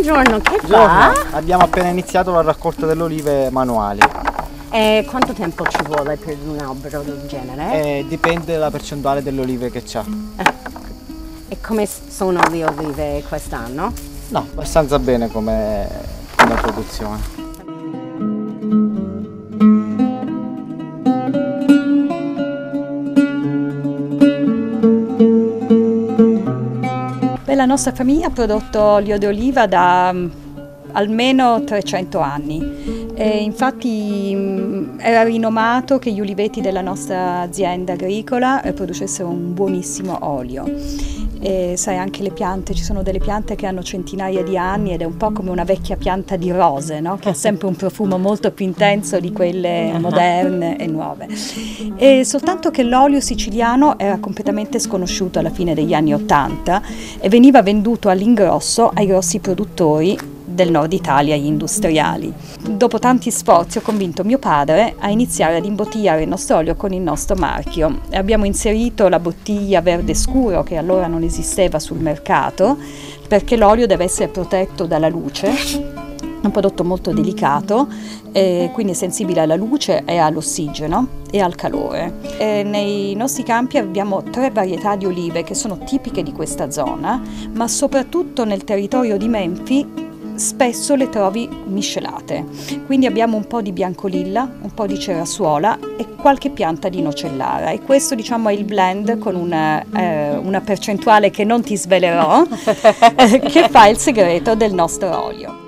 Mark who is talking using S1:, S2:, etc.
S1: Buongiorno, che
S2: Buongiorno.
S1: fa?
S2: Abbiamo appena iniziato la raccolta delle olive manuali.
S1: E quanto tempo ci vuole per un albero del genere?
S2: Dipende dalla percentuale delle olive che c'ha.
S1: E come sono le olive quest'anno?
S2: No, abbastanza bene come produzione.
S3: La nostra famiglia ha prodotto olio d'oliva da almeno 300 anni. Infatti era rinomato che gli uliveti della nostra azienda agricola producessero un buonissimo olio. Sai, anche le piante, ci sono delle piante che hanno centinaia di anni ed è un po' come una vecchia pianta di rose, no? Che ha sempre un profumo molto più intenso di quelle moderne e nuove. Soltanto che l'olio siciliano era completamente sconosciuto alla fine degli anni '80 e veniva venduto all'ingrosso ai grossi produttori del nord Italia, gli industriali. Dopo tanti sforzi ho convinto mio padre a iniziare ad imbottigliare il nostro olio con il nostro marchio. Abbiamo inserito la bottiglia verde scuro che allora non esisteva sul mercato, perché l'olio deve essere protetto dalla luce. È un prodotto molto delicato, quindi è sensibile alla luce e all'ossigeno e al calore. Nei nostri campi abbiamo 3 varietà di olive che sono tipiche di questa zona, ma soprattutto nel territorio di Menfi spesso le trovi miscelate, quindi abbiamo un po' di biancolilla, un po' di cerasuola e qualche pianta di nocellara, e questo diciamo è il blend con una percentuale che non ti svelerò che fa il segreto del nostro olio.